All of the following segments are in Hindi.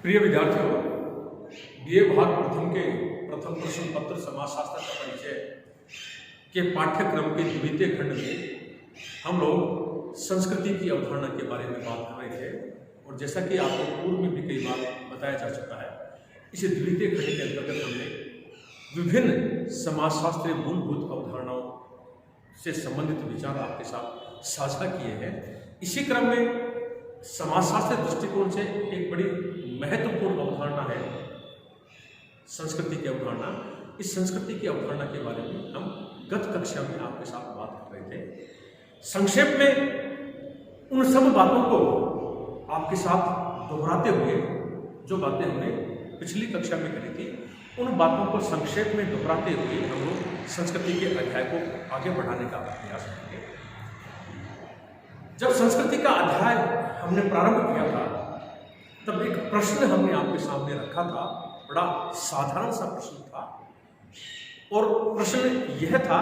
प्रिय विद्यार्थियों, बीए भाग प्रथम के प्रथम प्रश्न पत्र समाजशास्त्र का परिचय के पाठ्यक्रम के द्वितीय खंड में हम लोग संस्कृति की अवधारणा के बारे में बात कर रहे थे। और जैसा कि आपको पूर्व में भी कई बार बताया जा चुका है, इस द्वितीय खंड के अंतर्गत हमने विभिन्न समाजशास्त्रीय मूलभूत अवधारणाओं से संबंधित विचार आपके साथ साझा किए हैं। इसी क्रम में समाजशास्त्रीय दृष्टिकोण से एक बड़ी महत्वपूर्ण अवधारणा है संस्कृति की अवधारणा। इस संस्कृति की अवधारणा के बारे में हम गत कक्षा में आपके साथ बात कर रहे थे। संक्षेप में उन सब बातों को आपके साथ दोहराते हुए, जो बातें हमने पिछली कक्षा में करी थी, उन बातों को संक्षेप में दोहराते हुए हम लोग संस्कृति के अध्याय को आगे बढ़ाने का प्रयास करेंगे। जब संस्कृति का अध्याय हमने प्रारंभ किया था, तब एक प्रश्न हमने आपके सामने रखा था। बड़ा साधारण सा प्रश्न था, और प्रश्न यह था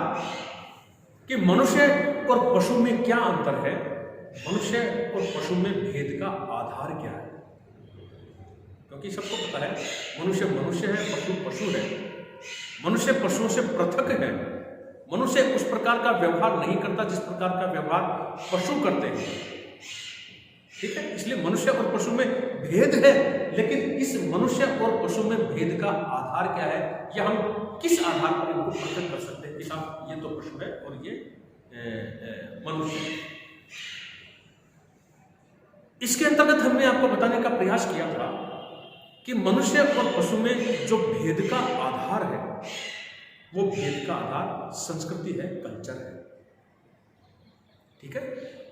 कि मनुष्य और पशु में क्या अंतर है, मनुष्य और पशु में भेद का आधार क्या है। क्योंकि सबको पता है मनुष्य मनुष्य है, पशु पशु है। मनुष्य पशुओं से पृथक है। मनुष्य उस प्रकार का व्यवहार नहीं करता जिस प्रकार का व्यवहार पशु करते हैं। ठीक है, इसलिए मनुष्य और पशु में भेद है, लेकिन इस मनुष्य और पशु में भेद का आधार क्या है, या हम किस आधार पर इनको पृथक कर सकते हैं कि साहब ये तो पशु है और ये मनुष्य है। इसके अंतर्गत हमने आपको बताने का प्रयास किया था कि मनुष्य और पशु में जो भेद का आधार है, वो भेद का आधार संस्कृति है, कल्चर है। ठीक है,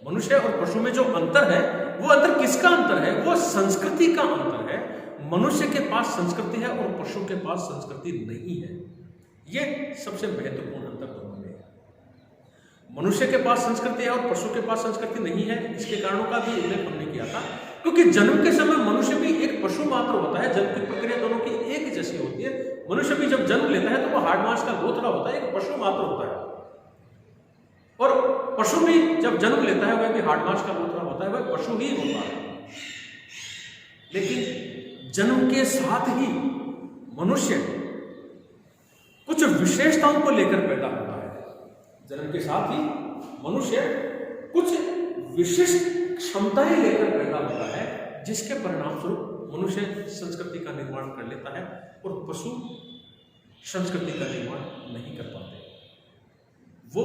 मनुष्य और पशु में जो अंतर है, वो अंतर किसका अंतर है? वो संस्कृति का अंतर है। मनुष्य के पास संस्कृति है और पशु के पास संस्कृति नहीं है। ये सबसे महत्वपूर्ण अंतर दोनों में है। मनुष्य के पास संस्कृति है और पशु के पास संस्कृति नहीं है। इसके कारणों का भी उल्लेख हमने किया था, क्योंकि जन्म के समय मनुष्य भी एक पशु मात्र होता है। जन्म की प्रक्रिया दोनों की एक जैसी होती है। मनुष्य भी जब जन्म लेता है तो वो हाड़ मांस का गोथरा होता है, एक पशु मात्र होता है। और पशु भी जब जन्म लेता है, वह भी हाड़ मांस का गोथरा होता है, वह पशु ही होता है। लेकिन जन्म के साथ ही मनुष्य कुछ विशेषताओं को लेकर पैदा होता है। जन्म के साथ ही मनुष्य कुछ विशिष्ट क्षमताएं लेकर पैदा होता है, जिसके परिणाम स्वरूप मनुष्य संस्कृति का निर्माण कर लेता है और पशु संस्कृति का निर्माण नहीं कर पाते। वो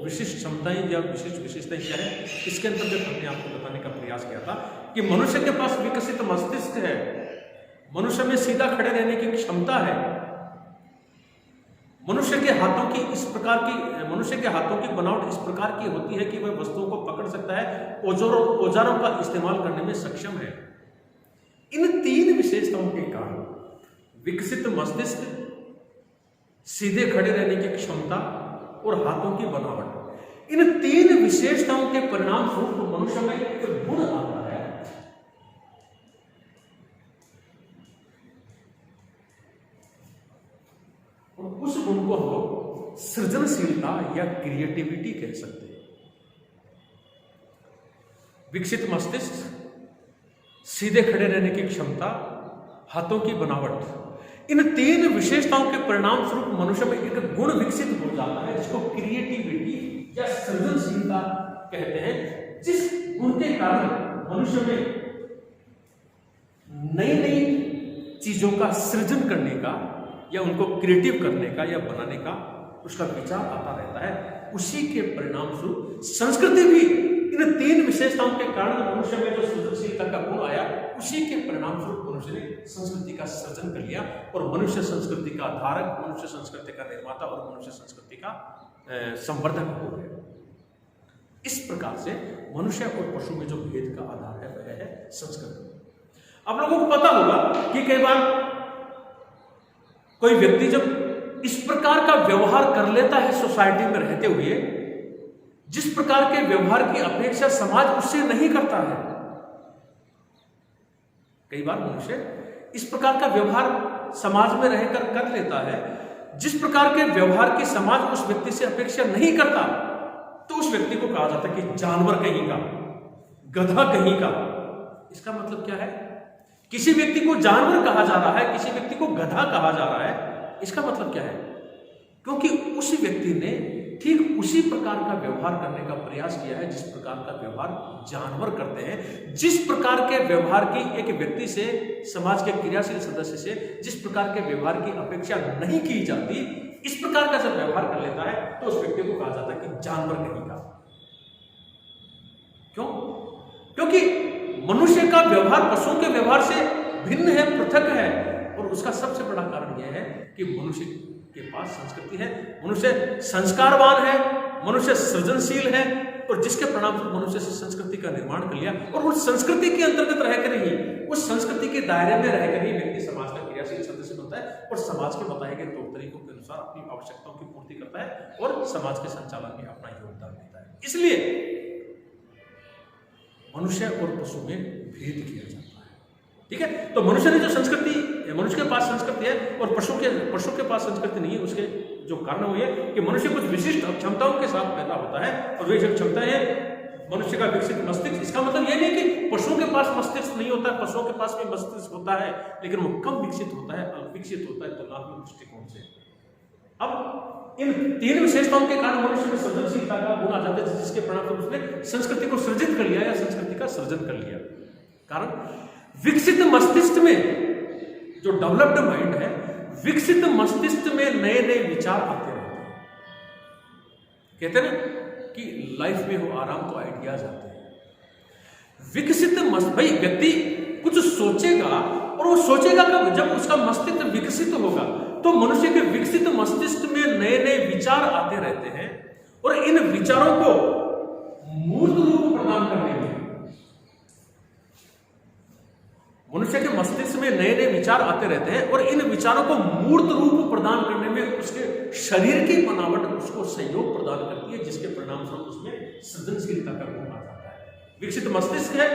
विशिष्ट क्षमताएं या विशिष्ट विशेषताएं क्या है, इसके अंतर्गत हमने आपको बताने का प्रयास किया था कि मनुष्य के पास विकसित मस्तिष्क है, मनुष्य में सीधा खड़े रहने की क्षमता है, मनुष्य के हाथों की बनावट इस प्रकार की होती है कि वह वस्तुओं को पकड़ सकता है, औजारों का इस्तेमाल करने में सक्षम है। इन तीन विशेषताओं के कारण विकसित मस्तिष्क, सीधे खड़े रहने की क्षमता और हाथों की बनावट, इन तीन विशेषताओं के परिणाम स्वरूप मनुष्य में एक गुण आता है, और उस गुण को हम लोग सृजनशीलता या क्रिएटिविटी कह सकते हैं। विकसित मस्तिष्क, सीधे खड़े रहने की क्षमता, हाथों की बनावट, इन तीन विशेषताओं के परिणाम स्वरूप मनुष्य में एक गुण विकसित हो जाता है, जिसको क्रिएटिविटी या सृजनशीलता कहते हैं। जिस गुण के कारण मनुष्य में नई नई चीजों का सृजन करने का या उनको क्रिएटिव करने का या बनाने का उसका विचार आता रहता है, उसी के परिणाम स्वरूप संस्कृति भी इन तीन विशेषताओं के कारण मनुष्य में जो सृजनशीलता का गुण आया, उसी के परिणाम स्वरूप मनुष्य ने संस्कृति का सृजन कर लिया, और मनुष्य संस्कृति का धारक, मनुष्य संस्कृति का निर्माता और मनुष्य संस्कृति का संवर्धक हो गया। इस प्रकार से मनुष्य और पशु में जो भेद का आधार है, वह है संस्कृति। आप लोगों को पता होगा कि कई बार कोई व्यक्ति जब इस प्रकार का व्यवहार कर लेता है सोसाइटी में रहते हुए, जिस प्रकार के व्यवहार की अपेक्षा समाज उससे नहीं करता है, कई बार मनुष्य इस प्रकार का व्यवहार समाज में रहकर कर लेता है जिस प्रकार के व्यवहार की समाज उस व्यक्ति से अपेक्षा नहीं करता, तो उस व्यक्ति को कहा जाता है कि जानवर कहीं का, गधा कहीं का। इसका मतलब क्या है किसी व्यक्ति को जानवर कहा जा रहा है, किसी व्यक्ति को गधा कहा जा रहा है, इसका मतलब क्या है? क्योंकि उसी व्यक्ति ने ठीक उसी प्रकार का व्यवहार करने का प्रयास किया है जिस प्रकार का व्यवहार जानवर करते हैं। जिस प्रकार के व्यवहार की एक व्यक्ति से, समाज के क्रियाशील सदस्य से जिस प्रकार के व्यवहार की अपेक्षा नहीं की जाती, इस प्रकार का जब व्यवहार कर लेता है तो उस व्यक्ति को कहा जाता है कि जानवर कहीं का। क्यों? क्योंकि मनुष्य का व्यवहार पशुओं के व्यवहार से भिन्न है, पृथक है। और उसका सबसे बड़ा कारण यह है कि मनुष्य के पास संस्कृति है, मनुष्य संस्कारवान है, मनुष्य सृजनशील है, और जिसके परिणामस्वरूप मनुष्य से संस्कृति का निर्माण कर लिया। और उस संस्कृति के अंतर्गत रहकर ही, उस संस्कृति के दायरे में रहकर ही व्यक्ति समाज का क्रियाशील सदस्य बनता है और समाज के बताए गए तौर तरीकों के अनुसार अपनी आवश्यकताओं की पूर्ति करता है और समाज के संचालन में अपना योगदान देता है। इसलिए मनुष्य और पशु में भेद किया जाता है। ठीक है, तो मनुष्य ने जो संस्कृति, मनुष्य के पास संस्कृति है और पशु के पास संस्कृति नहीं है। उसके जो कारण हुए कि मनुष्य कुछ विशिष्ट क्षमताओं के साथ पैदा होता है और वे जो क्षमताएं हैं मनुष्य का विकसित मस्तिष्क। इसका मतलब यह नहीं कि पशुओं के पास मस्तिष्क नहीं होता है, पशुओं के पास भी मस्तिष्क होता है, लेकिन वो कम विकसित होता है, अल्प विकसित होता है तुलनात्मक दृष्टिकोण से। अब इन तीन विशेषताओं के कारण मनुष्य में सृजनशीलता का गुण आ जाता है, जिसके परिणामस्वरूप उसने संस्कृति को सृजित कर लिया या संस्कृति का सृजन कर लिया। कारण विकसित मस्तिष्क में, जो डेवलप्ड माइंड है, विकसित मस्तिष्क में नए नए विचार आते रहते हैं। कहते हैं ना कि लाइफ में हो आराम तो आइडियाज आते हैं। विकसित भाई व्यक्ति कुछ सोचेगा और वो सोचेगा कब? जब उसका मस्तिष्क विकसित होगा। तो मनुष्य के विकसित मस्तिष्क में नए नए विचार आते रहते हैं और इन विचारों को मूर्त रूप प्रदान करने में, मनुष्य के मस्तिष्क में नए नए विचार आते रहते हैं और इन विचारों को मूर्त रूप प्रदान करने में उसके शरीर की बनावट उसको सहयोग प्रदान करती है, जिसके परिणाम स्वरूप उसमें सृजनशीलता का गुण आ जाता है। विकसित मस्तिष्क है,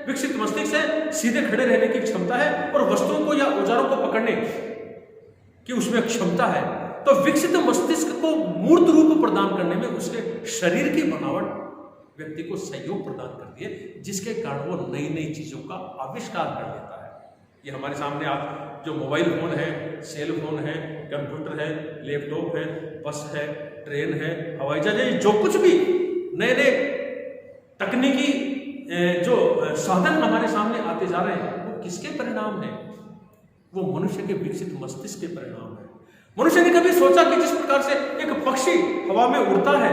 विकसित मस्तिष्क है, सीधे खड़े रहने की क्षमता है और वस्तुओं को या औजारों को पकड़ने की उसमें क्षमता है। तो विकसित मस्तिष्क को मूर्त रूप प्रदान करने में उसके शरीर की बनावट व्यक्ति को सहयोग प्रदान करती है, जिसके कारण वो नई नई चीजों का आविष्कार कर लेता है। ये हमारे सामने आज जो मोबाइल फोन है, सेल फोन है, कंप्यूटर है, लैपटॉप है, बस है, ट्रेन है, हवाई जहाज है, जो कुछ भी नए नए तकनीकी जो साधन हमारे सामने आते जा रहे हैं, वो किसके परिणाम है? वो मनुष्य के विकसित मस्तिष्क के परिणाम है। मनुष्य ने कभी सोचा कि जिस प्रकार से एक पक्षी हवा में उड़ता है,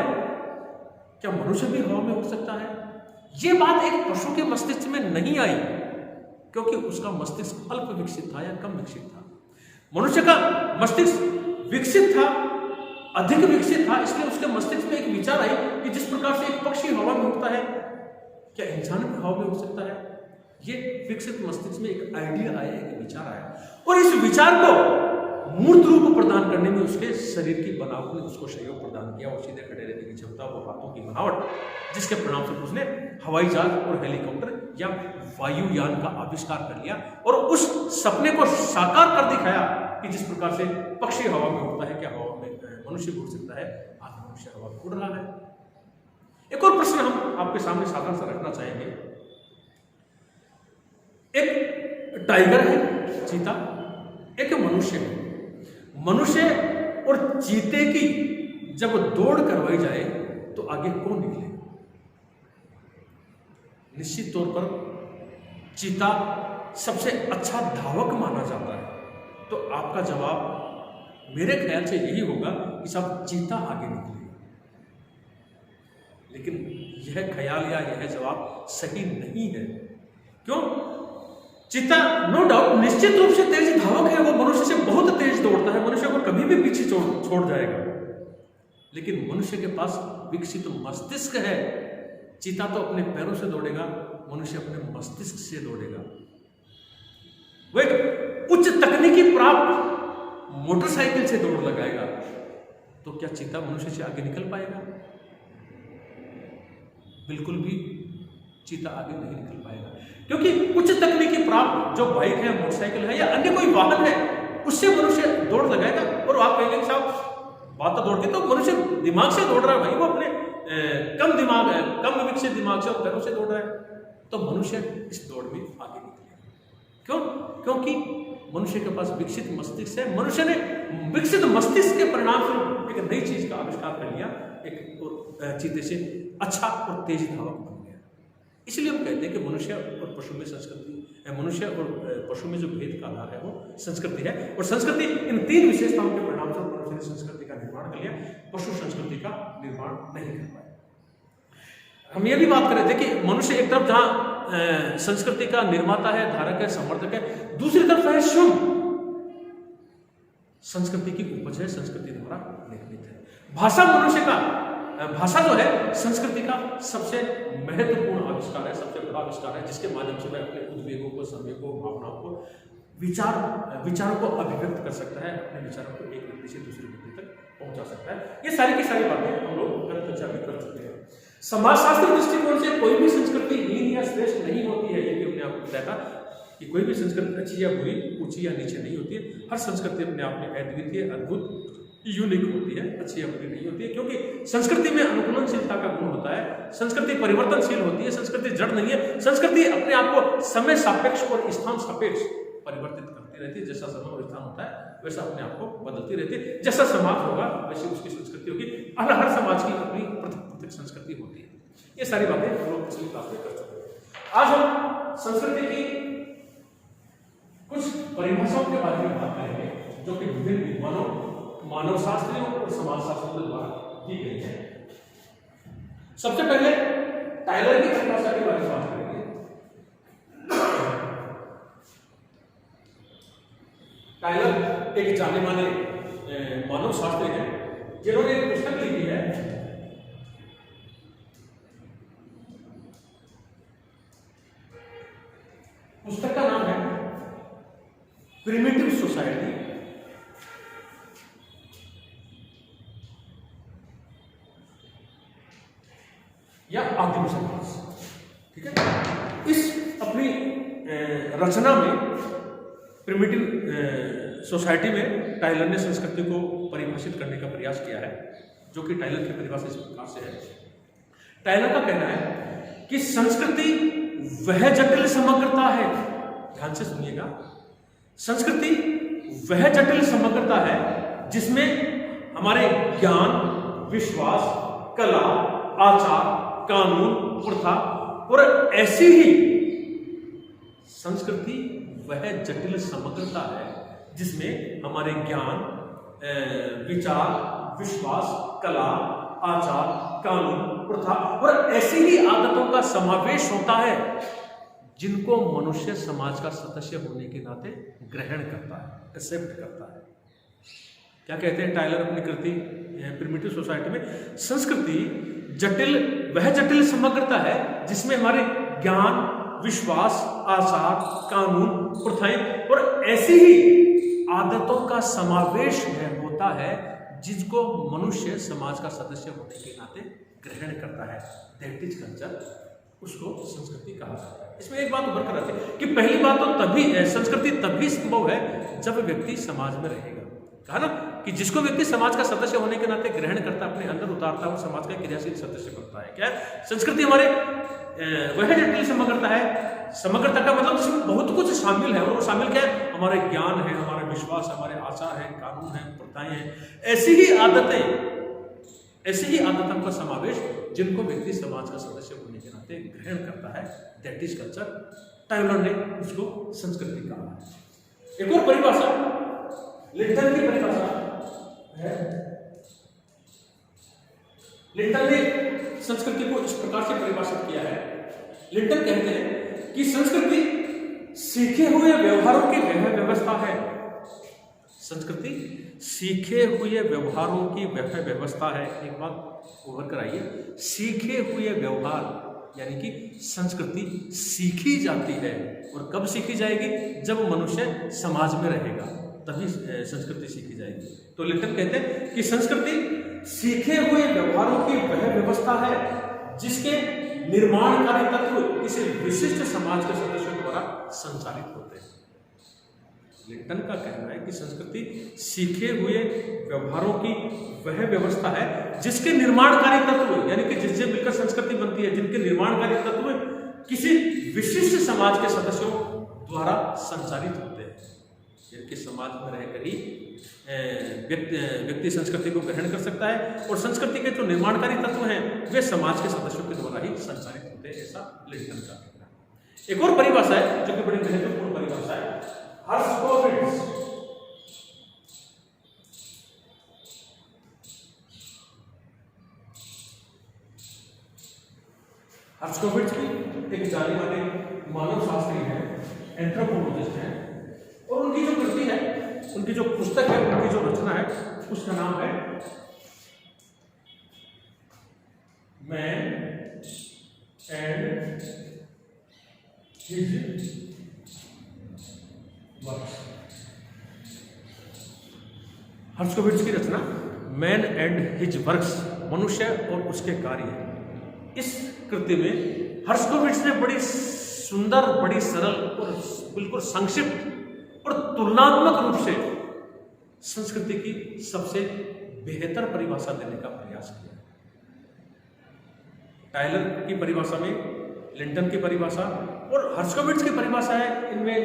क्या मनुष्य भी हवा में उड़ सकता है? ये बात एक पशु के मस्तिष्क में नहीं आई, क्योंकि उसका मस्तिष्क अल्प विकसित था या कम विकसित था। मनुष्य का मस्तिष्क विकसित था, अधिक विकसित था, इसलिए उसके मस्तिष्क में एक विचार आई कि जिस प्रकार से एक पक्षी हवा में उड़ता है, क्या इंसान भी हवा में उड़ सकता है? ये विकसित मस्तिष्क में एक आइडिया आया, एक विचार आया, और इस विचार को मूर्त रूप प्रदान करने में उसके शरीर की बनावट ने उसको सहयोग प्रदान किया। वो सीधे खड़े रहने की क्षमता, वो हाथों की बनावट, जिसके परिणाम से उसने हवाई जहाज और हेलीकॉप्टर या वायुयान का आविष्कार कर लिया और उस सपने को साकार कर दिखाया कि जिस प्रकार से पक्षी हवा में उड़ता है, क्या हवा में मनुष्य उड़ सकता है? आज मनुष्य हवा में उड़ रहा है। एक और प्रश्न हम आपके सामने साधारण सा रखना चाहेंगे। एक टाइगर है, चीता, एक मनुष्य है। मनुष्य और चीते की जब दौड़ करवाई जाए तो आगे कौन निकले? निश्चित तौर पर चीता सबसे अच्छा धावक माना जाता है। तो आपका जवाब मेरे ख्याल से यही होगा कि सब चीता आगे निकले। लेकिन यह ख्याल या यह जवाब सही नहीं है। क्यों? चीता नो डाउट निश्चित रूप से तेज धावक है, वो मनुष्य से बहुत तेज दौड़ता है, मनुष्य को कभी भी पीछे छोड़ जाएगा। लेकिन मनुष्य के पास विकसित मस्तिष्क है। चीता तो अपने पैरों से दौड़ेगा, मनुष्य अपने मस्तिष्क से दौड़ेगा। वो एक उच्च तकनीकी प्राप्त मोटरसाइकिल से दौड़ लगाएगा। तो क्या चीता मनुष्य से आगे निकल पाएगा? बिल्कुल भी चीता आगे नहीं निकल पाएगा, क्योंकि उच्च तकनीकी प्राप्त जो बाइक है, मोटरसाइकिल है या अन्य कोई वाहन है, उससे मनुष्य दौड़ लगाएगा। और आप कहेंगे साहब बात तो दौड़ के, तो मनुष्य दिमाग से दौड़ रहा है भाई, वो अपने कम दिमाग है, कम विकसित दिमाग से और पैरों से दौड़ रहा है। तो मनुष्य इस दौड़ में आगे निकलेगा। क्यों? क्योंकि मनुष्य के पास विकसित मस्तिष्क है। मनुष्य ने विकसित मस्तिष्क के परिणाम से एक नई चीज का आविष्कार कर लिया, एक चीते से अच्छा और तेज धावक बन गया। इसलिए हम कहते हैं कि मनुष्य और पशु में संस्कृति, मनुष्य और पशु में जो भेद का आधार है वो संस्कृति है, और संस्कृति इन 3 विशेषताओं के परिणाम से मनुष्य ने संस्कृति का निर्माण कर लिया, पशु संस्कृति का निर्माण नहीं कर पाए। हम ये भी बात कर रहे थे कि मनुष्य एक तरफ जहां संस्कृति का निर्माता है, धारक है, समर्थक है, दूसरी तरफ है स्वयं संस्कृति की उपज है, संस्कृति द्वारा निर्मित है। भाषा मनुष्य का, भाषा जो है संस्कृति का सबसे महत्वपूर्ण आविष्कार है, सबसे बड़ा आविष्कार है, जिसके माध्यम से वह अपने उद्वेगों को, संवेगों, भावनाओं को, विचारों को अभिव्यक्त कर सकता है, अपने विचारों को एक व्यक्ति से दूसरे व्यक्ति तक पहुंचा सकता है। ये सारी की सारी बातें हम लोग चर्चा में कर चुके हैं। समाजशास्त्र दृष्टिकोण से कोई भी संस्कृति हीन या श्रेष्ठ नहीं होती है। ये भी हमने आपको बताया था कि कोई भी संस्कृति अच्छी या बुरी, ऊंची या नीचे नहीं होती है। हर संस्कृति अपने आप में अद्वितीय, अद्भुत, यूनिक होती है, अच्छी या बुरी नहीं होती है, क्योंकि संस्कृति में अनुकूलनशीलता का गुण होता है। संस्कृति परिवर्तनशील होती है, संस्कृति जड़ नहीं है। संस्कृति अपने आप को समय सापेक्ष और स्थान सापेक्ष परिवर्तित करती रहती है। जैसा समय और स्थान होता है वैसा अपने आप को बदलती रहती है। जैसा समाज होगा वैसी उसकी संस्कृति होगी। हर समाज की अपनी पृथक संस्कृति होती है। ये सारी बातें हम लोग पिछली क्लास में कर चुके हैं। आज हम संस्कृति की कुछ परिभाषाओं के बारे में बात करेंगे, जो कि विभिन्न विद्वानों, मानव शास्त्रियों और समाज शास्त्रियों द्वारा दी गई है। सबसे पहले टायलर की परिभाषा के बारे में बात करेंगे। टायलर एक जाने माने मानव शास्त्री हैं, जिन्होंने एक पुस्तक लिखी है पुस्तक का नाम है प्रिमिटिव सोसाइटी या आदिम समाज। ठीक है, इस अपनी रचना में प्रिमिटिव सोसाइटी में टायलर ने संस्कृति को परिभाषित करने का प्रयास किया है, जो कि टायलर की परिभाषा इस प्रकार से है। टायलर का कहना है कि संस्कृति वह जटिल समग्रता है, ध्यान से सुनिएगा, संस्कृति वह जटिल समग्रता है जिसमें हमारे ज्ञान, विश्वास, कला, आचार, कानून, प्रथा और ऐसी ही संस्कृति वह जटिल समग्रता है जिसमें हमारे ज्ञान, विचार, विश्वास, कला, आचार, कानून, प्रथा और ऐसी ही आदतों का समावेश होता है जिनको मनुष्य समाज का सदस्य होने के नाते ग्रहण करता है, एक्सेप्ट करता है। क्या कहते हैं टायलर अपनी कृति प्रिमिटिव सोसाइटी में? संस्कृति वह जटिल समग्रता है जिसमें हमारे ज्ञान, विश्वास, आचार, कानून, प्रथाएं और ऐसी ही आदतों का समावेश होता है जिसको मनुष्य समाज का सदस्य होने के नाते ग्रहण करता है। दैट इज कल्चर, उसको संस्कृति कहा जाता है। इसमें एक बात उभर कर आती है कि पहली बात तो तभी संस्कृति तभी संभव है जब व्यक्ति समाज में रहेगा। कहा ना कि जिसको व्यक्ति समाज का सदस्य होने के नाते ग्रहण करता, अपने अंदर उतारता है, वो समाज का क्रियाशील सदस्य बनता है। क्या है? संस्कृति हमारे वह जटिल समग्रता है। समग्रता का मतलब इसमें बहुत कुछ शामिल है, और वो शामिल क्या है? हमारे ज्ञान है, हमारा विश्वास, हमारे आचार है, कानून है, प्रथाएं हैं, ऐसी ही आदतों का समावेश जिनको व्यक्ति समाज का सदस्य होने के नाते ग्रहण करता है। That is culture. टायलर ने उसको संस्कृति कहा। एक और परिभाषा लिंटन की परिभाषा है। लिंटन ने संस्कृति को इस प्रकार से परिभाषित किया है। लिंटन कहते हैं कि संस्कृति सीखे हुए व्यवहारों की वह व्यवस्था है। संस्कृति सीखे हुए व्यवहारों की वह व्यवस्था है। एक बात उभर कर आइए, सीखे हुए व्यवहार यानी कि संस्कृति सीखी जाती है। और कब सीखी जाएगी? जब मनुष्य समाज में रहेगा, तभी संस्कृति सीखी जाएगी। तो लिंटन कहते हैं कि संस्कृति सीखे हुए व्यवहारों की वह व्यवस्था है जिसके निर्माणकारी तत्व किसी विशिष्ट समाज के सदस्यों द्वारा संचालित होते हैं। लिंटन का कहना है कि संस्कृति सीखे हुए व्यवहारों की वह व्यवस्था है जिसके निर्माणकारी तत्व यानी कि जिससे मिलकर संस्कृति बनती है, जिनके निर्माणकारी तत्व किसी विशिष्ट समाज के सदस्यों द्वारा संचालित होते हैं, जिनके समाज में रहकर ही व्यक्ति संस्कृति को ग्रहण कर सकता है और संस्कृति के जो निर्माणकारी तत्व हैं वे समाज के सदस्यों के द्वारा ही संचालित होते हैं, ऐसा लिंटन का कहना है। एक और परिभाषा है जो कि बड़ी महत्वपूर्ण परिभाषा है, हर्स्कोविट्ज़। हर्स्कोविट्ज़ की एक जाने माने मानव शास्त्री हैं, एंथ्रोपोलॉजिस्ट हैं, और उनकी जो कृति है, उनकी जो पुस्तक है, उनकी जो रचना है, उसका नाम है मैन एंड हिज वर्क्स। हर्स्कोविट्ज़ की रचना मैन एंड हिज वर्क्स, मनुष्य और उसके कार्य। इस कृति में हर्स्कोविट्ज़ ने बड़ी सुंदर, बड़ी सरल और बिल्कुल संक्षिप्त और तुलनात्मक रूप से संस्कृति की सबसे बेहतर परिभाषा देने का प्रयास किया। टायलर की परिभाषा में, लिंटन की परिभाषा और हर्स्कोविट्ज़ की परिभाषा है, इनमें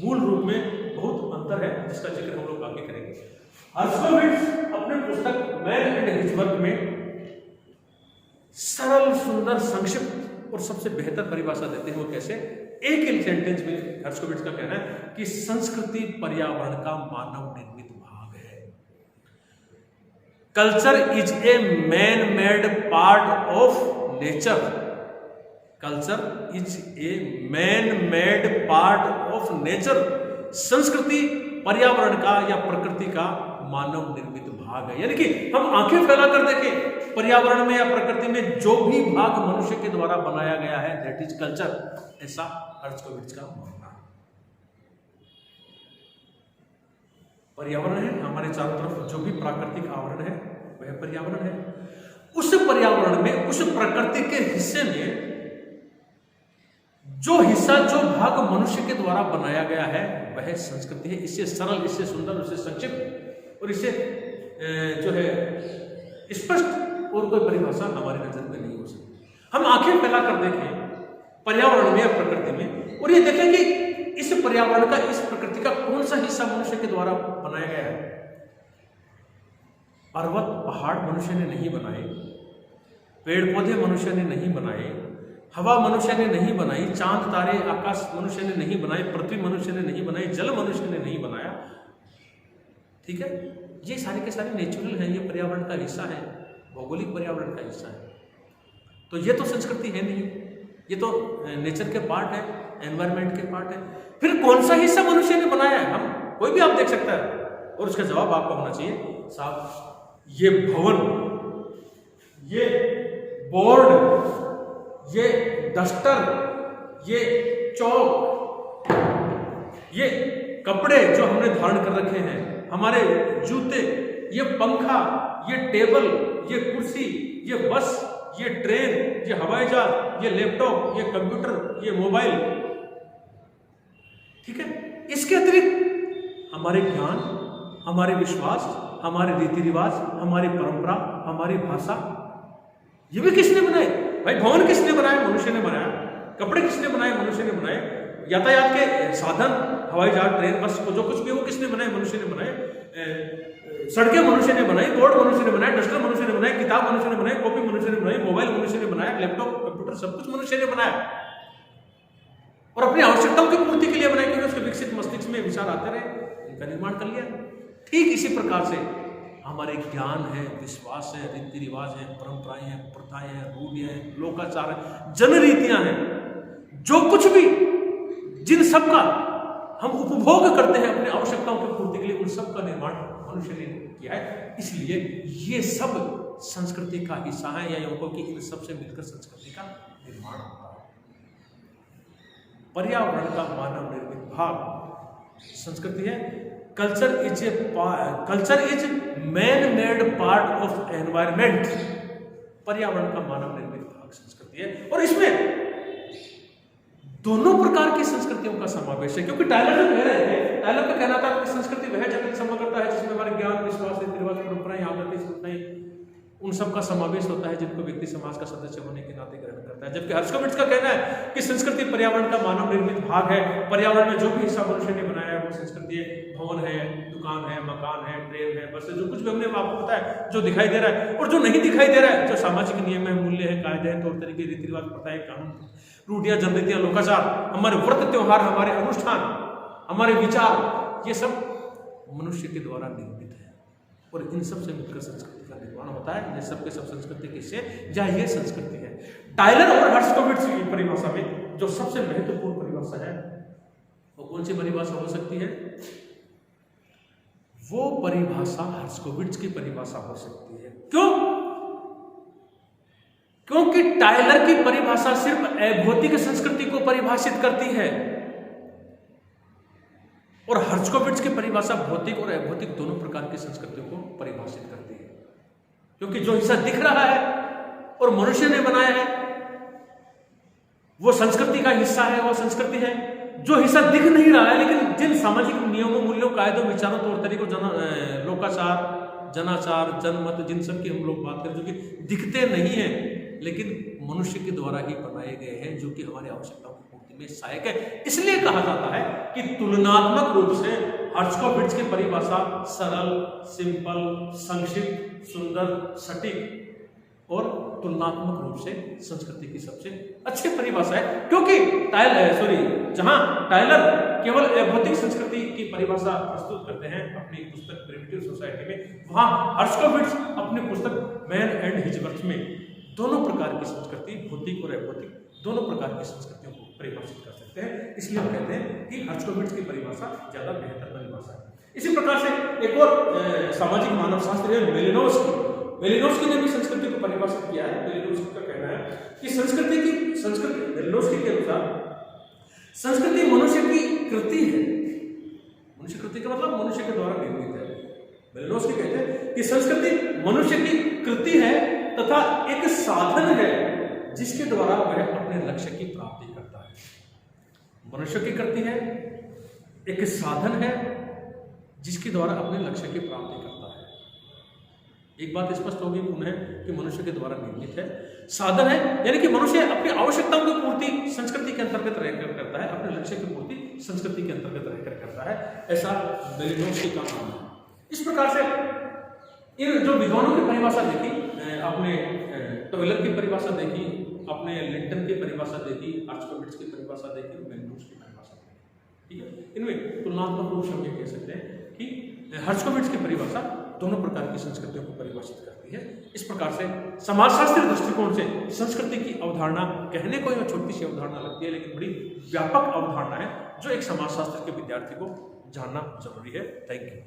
मूल रूप में बहुत अंतर है, जिसका जिक्र हम लोग आगे करेंगे। हर्स्कोविट्ज़ अपने पुस्तक मैन एंड हिज वर्क में सरल, सुंदर, संक्षिप्त और सबसे बेहतर परिभाषा देते हैं। वो कैसे? एक सेंटेंस में हर्स्कोविट्ज़ का कहना है कि संस्कृति पर्यावरण का मानव निर्मित भाग है। Culture is a man made part of nature. Culture is a man made part of nature. संस्कृति पर्यावरण का या प्रकृति का मानव निर्मित भाग है। यानी कि हम आंखें फैला कर देखें, पर्यावरण में या प्रकृति में जो भी भाग मनुष्य के द्वारा बनाया गया है, दैट इज कल्चर, ऐसा हर्स्कोविट्ज़ का मानना है। पर्यावरण है हमारे चारों तरफ, जो भी प्राकृतिक आवरण है वह पर्यावरण है। उस पर्यावरण में, उस प्रकृति के हिस्से में जो हिस्सा, जो भाग मनुष्य के द्वारा बनाया गया है वह संस्कृति है। इससे सरल, इससे सुंदर, इससे संक्षिप्त और इससे जो है स्पष्ट और कोई परिभाषा हमारी नजर में नहीं हो सकती। हम आंखें फैला कर देखें पर्यावरण में या प्रकृति में और ये देखें कि इस पर्यावरण का, इस प्रकृति का कौन सा हिस्सा मनुष्य के द्वारा बनाया गया है। पर्वत पहाड़ मनुष्य ने नहीं बनाए, पेड़ पौधे मनुष्य ने नहीं बनाए, हवा मनुष्य ने नहीं बनाई, चांद तारे आकाश मनुष्य ने नहीं बनाए, पृथ्वी मनुष्य ने नहीं बनाई, जल मनुष्य ने नहीं बनाया। ठीक है, ये सारे के सारे नेचुरल हैं, ये पर्यावरण का हिस्सा है, भौगोलिक पर्यावरण का हिस्सा है। तो ये तो संस्कृति है नहीं, ये तो नेचर के पार्ट है, एनवायरमेंट के पार्ट है। फिर कौन सा हिस्सा मनुष्य ने बनाया है? हम कोई भी आप देख सकता है और उसका जवाब आपका होना चाहिए साहब, ये भवन, ये बोर्ड, ये डस्टर, ये चौक, ये कपड़े जो हमने धारण कर रखे हैं, हमारे जूते, ये पंखा, ये टेबल, ये कुर्सी, ये बस, ये ट्रेन, ये हवाई जहाज, ये लैपटॉप, ये कंप्यूटर, ये मोबाइल। ठीक है, इसके अतिरिक्त हमारे ज्ञान, हमारे विश्वास, हमारे रीति रिवाज, हमारी परंपरा, हमारी भाषा, ये भी किसने बनाए? भाई भवन किसने बनाया? मनुष्य ने बनाया। कपड़े किसने बनाए? मनुष्य ने बनाए। यातायात के साधन, हवाई जहाज, ट्रेन, बस, जो कुछ भी वो किसने बनाए? मनुष्य ने बनाए। सड़कें मनुष्य ने बनाई, बोर्ड मनुष्य ने बनाए, डस्टर मनुष्य ने बनाए, किताब मनुष्य ने बनाई, कॉपी मनुष्य ने बनाई, मोबाइल मनुष्य ने बनाया, लैपटॉप, कंप्यूटर, सब कुछ मनुष्य ने बनाया और अपनी आवश्यकताओं की पूर्ति के लिए बनाया, क्योंकि उसके विकसित मस्तिष्क में विचार आते रहे, इनका निर्माण कर लिया। ठीक इसी प्रकार से हमारे ज्ञान है, विश्वास है, रीति रिवाज है, परंपराएं हैं, प्रथाएं हैं, रूढ़ियां हैं, लोकाचार है, जनरीतियां हैं, जो कुछ भी, जिन सब का हम उपभोग करते हैं अपनी आवश्यकताओं की पूर्ति के लिए, उन सब का निर्माण मनुष्य ने किया है। इसलिए ये सब संस्कृति का हिस्सा है, या यूं कि इन सब से मिलकर संस्कृति का निर्माण होता है। पर्यावरण का मानव निर्मित भाग संस्कृति है। Culture is man made part of environment. पर्यावरण का मानव निर्मित भाग संस्कृति है और इसमें दोनों प्रकार की संस्कृतियों का समावेश है। क्योंकि टायलर जो कह रहे थे, टायलर का कहना था कि संस्कृति वह जगत समग्रता है जिसमें हमारे ज्ञान, विश्वास, रीति रिवाज, परंपराएं, आदतें, सूचनाएं उन सब का समावेश होता है जिनको व्यक्ति समाज का सदस्य होने के नाते ग्रहण करता है। जबकि हर्स्कोविट्ज का कहना है कि संस्कृति पर्यावरण का मानव निर्मित भाग है। पर्यावरण में जो भी हिस्सा मनुष्य ने बनाया है वो संस्कृति है। भवन है, दुकान है, मकान है, ट्रेन है, बस जो कुछ भी हमने आपको पता है, जो दिखाई दे रहा है और जो नहीं दिखाई दे रहा है, जो सामाजिक नियम है, मूल्य है, कायदे हैं, तौर तरीके, रीति रिवाज, प्रथाएं, कानून, रूढ़ियां, जनरीतियां, लोकाचार, हमारे व्रत त्योहार, हमारे अनुष्ठान, हमारे विचार, ये सब मनुष्य के द्वारा निर्मित है और इन सब से मिलकर संस्कृति का निर्माण होता है। ये सब के सब संस्कृति के हिस्से या ये संस्कृति है। टाइलर और हर्स्कोविट्ज की परिभाषा में जो सबसे महत्वपूर्ण परिभाषा है वो कौन सी परिभाषा हो सकती है? वो परिभाषा हर्स्कोविट्ज की परिभाषा हो सकती है। क्यों? क्योंकि टाइलर की परिभाषा सिर्फ अभौतिक संस्कृति को परिभाषित करती है और हर्स्कोविट्ज की परिभाषा भौतिक और अभौतिक दोनों प्रकार की संस्कृतियों को परिभाषित करती है। क्योंकि जो हिस्सा दिख रहा है और मनुष्य ने बनाया है वो संस्कृति का हिस्सा है, वो संस्कृति है। जो हिस्सा दिख नहीं रहा है लेकिन जिन सामाजिक नियमों, मूल्यों, कायदों, विचारों, तौर तरीकों, लोकाचार, जनाचार, जनमत, जिन सब की हम लोग बात करें जो कि दिखते नहीं है लेकिन मनुष्य के द्वारा ही बनाए गए हैं, जो कि हमारी आवश्यकताओं की पूर्ति में सहायक है। इसलिए कहा जाता है कि तुलनात्मक रूप से हर्स्कोविट्ज की परिभाषा सरल, सिंपल, संक्षिप्त, सुंदर, सटीक और तुलनात्मक रूप से संस्कृति की सबसे अच्छी परिभाषा है। क्योंकि जहां टाइलर केवल अभौतिक संस्कृति की परिभाषा प्रस्तुत करते हैं अपनी पुस्तक प्रिमिटिव सोसाइटी में, वहां हर्स्कोविट्ज अपनी पुस्तक मैन एंड हिज वर्थ में दोनों प्रकार की संस्कृति, भौतिक और अभौतिक दोनों प्रकार की संस्कृतियों को परिभाषित कर सकते हैं। इसलिए हम कहते हैं कि हर्स्कोविट्ज की परिभाषा ज्यादा बेहतर परिभाषा है। इसी प्रकार से एक और सामाजिक मानव शास्त्री है मेलिनोव्स्की ने भी संस्कृति को परिभाषित किया है। मेलिनोव्स्की का कहना है कि मेलिनोव्स्की के अनुसार संस्कृति मनुष्य की कृति है। मनुष्य कृति का मतलब मनुष्य के द्वारा निर्मित है। मेलिनोव्स्की कहते हैं कि संस्कृति मनुष्य की कृति है तथा एक साधन है जिसके द्वारा वह अपने लक्ष्य की प्राप्ति करता है। मनुष्य की कृति है, एक साधन है जिसके द्वारा अपने लक्ष्य की प्राप्ति करता है। एक बात स्पष्ट होगी पुनः कि मनुष्य के द्वारा निर्मित है, साधन है, यानी कि मनुष्य अपनी आवश्यकताओं की पूर्ति संस्कृति के अंतर्गत रहकर करता है, अपने लक्ष्य की पूर्ति संस्कृति के अंतर्गत रहकर करता है। ऐसा मेलिनोव्स्की का मानना है। इस प्रकार से इन जो विद्वानों की परिभाषा देखी, आपने टॉयलर की परिभाषा देखी, आपने लिंटन की परिभाषा देखी, हर्स्कोविट्ज की परिभाषा देखी, मेलिनोव्स्की की परिभाषा देखी। ठीक है, इनमें तुलनात्मक रूप से हम ये कह सकते हैं कि हर्स्कोविट्ज की परिभाषा दोनों प्रकार की संस्कृतियों को परिभाषित करती है। इस प्रकार से समाजशास्त्री दृष्टिकोण से संस्कृति की अवधारणा कहने को यह छोटी सी अवधारणा लगती है लेकिन बड़ी व्यापक अवधारणा है जो एक समाजशास्त्र के विद्यार्थी को जानना जरूरी है। Thank you.